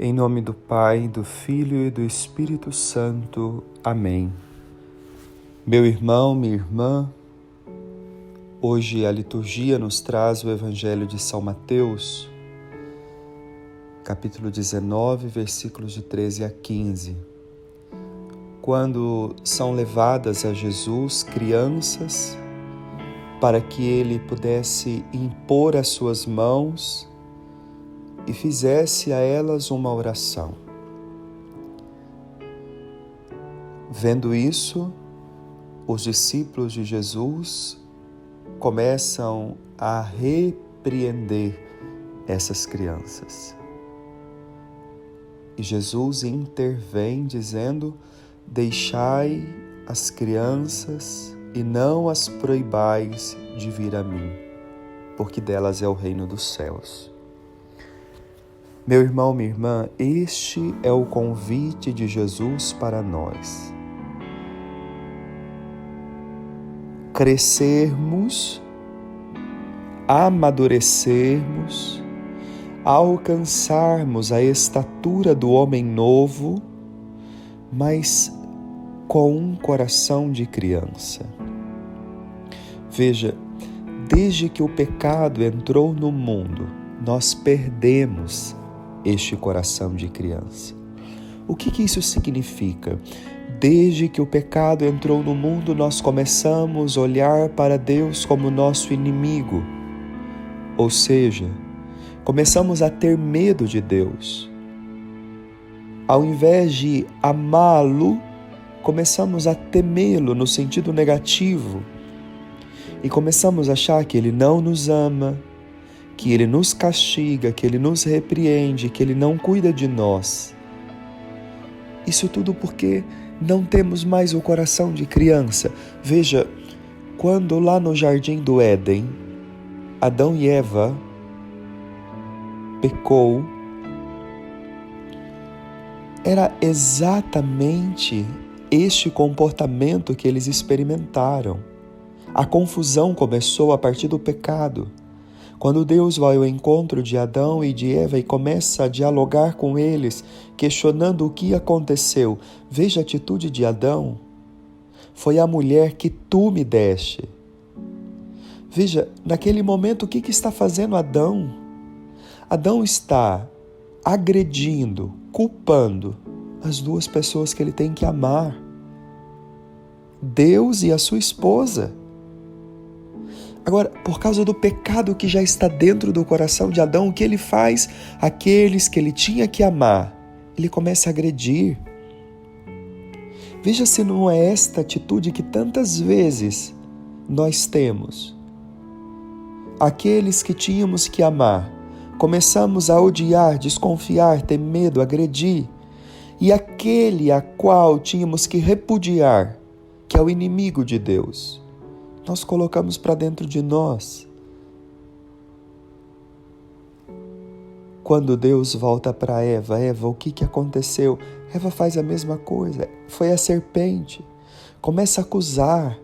Em nome do Pai, do Filho e do Espírito Santo. Amém. Meu irmão, minha irmã, hoje a liturgia nos traz o Evangelho de São Mateus, capítulo 19, versículos de 13 a 15. Quando são levadas a Jesus crianças para que ele pudesse impor as suas mãos e fizesse a elas uma oração. Vendo isso, os discípulos de Jesus começam a repreender essas crianças. E Jesus intervém dizendo: deixai as crianças e não as proibais de vir a mim, porque delas é o reino dos céus. Meu irmão, minha irmã, este é o convite de Jesus para nós. Crescermos, amadurecermos, alcançarmos a estatura do homem novo, mas com um coração de criança. Veja, desde que o pecado entrou no mundo, nós perdemos este coração de criança. O que isso significa? Desde que o pecado entrou no mundo, nós começamos a olhar para Deus como nosso inimigo. Ou seja, começamos a ter medo de Deus. Ao invés de amá-lo, começamos a temê-lo no sentido negativo. E começamos a achar que Ele não nos ama, que Ele nos castiga, que Ele nos repreende, que Ele não cuida de nós. Isso tudo porque não temos mais o coração de criança. Veja, quando lá no Jardim do Éden, Adão e Eva pecou, era exatamente este comportamento que eles experimentaram. A confusão começou a partir do pecado. Quando Deus vai ao encontro de Adão e de Eva e começa a dialogar com eles, questionando o que aconteceu, veja a atitude de Adão. Foi a mulher que tu me deste. Veja, naquele momento, o que está fazendo Adão? Adão está agredindo, culpando as duas pessoas que ele tem que amar. Deus e a sua esposa. Agora, por causa do pecado que já está dentro do coração de Adão, o que ele faz? Aqueles que ele tinha que amar, ele começa a agredir. Veja se não é esta atitude que tantas vezes nós temos. Aqueles que tínhamos que amar, começamos a odiar, desconfiar, ter medo, agredir. E aquele a qual tínhamos que repudiar, que é o inimigo de Deus, nós colocamos para dentro de nós. Quando Deus volta para Eva, o que aconteceu? Eva faz a mesma coisa, foi a serpente. Começa a acusar,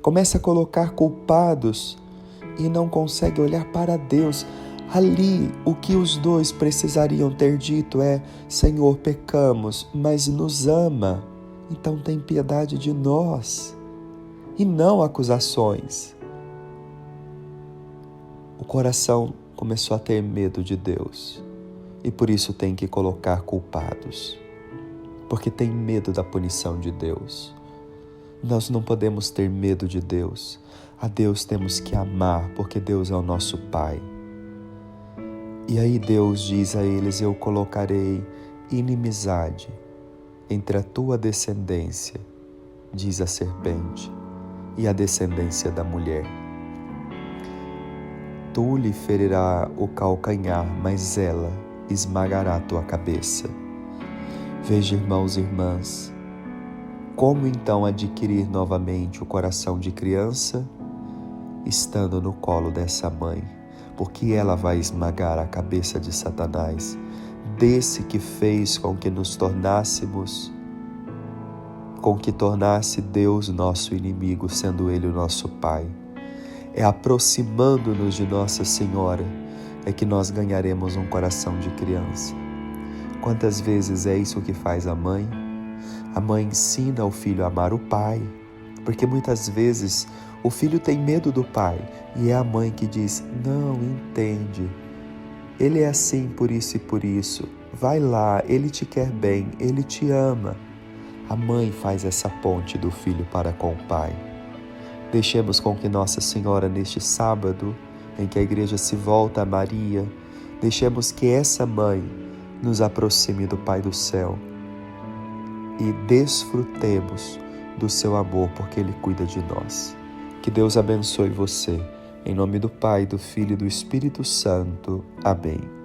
começa a colocar culpados e não consegue olhar para Deus. Ali, o que os dois precisariam ter dito é: Senhor, pecamos, mas nos ama, então tem piedade de nós. E não acusações. O coração começou a ter medo de Deus e por isso tem que colocar culpados, porque tem medo da punição de Deus. Nós não podemos ter medo de Deus. A Deus temos que amar, porque Deus é o nosso Pai. E aí Deus diz a eles: eu colocarei inimizade entre a tua descendência, diz a serpente, e a descendência da mulher. Tu lhe ferirá o calcanhar, mas ela esmagará a tua cabeça. Veja, irmãos e irmãs, como então adquirir novamente o coração de criança? Estando no colo dessa mãe, porque ela vai esmagar a cabeça de Satanás, desse que fez com que nos tornássemos com que tornasse Deus nosso inimigo, sendo Ele o nosso Pai. É aproximando-nos de Nossa Senhora é que nós ganharemos um coração de criança. Quantas vezes é isso que faz a mãe? A mãe ensina o filho a amar o pai, porque muitas vezes o filho tem medo do pai e é a mãe que diz: não, entende, ele é assim por isso e por isso, vai lá, ele te quer bem, ele te ama. A mãe faz essa ponte do filho para com o pai. Deixemos com que Nossa Senhora, neste sábado, em que a igreja se volta a Maria, deixemos que essa mãe nos aproxime do Pai do céu e desfrutemos do seu amor, porque Ele cuida de nós. Que Deus abençoe você. Em nome do Pai, do Filho e do Espírito Santo. Amém.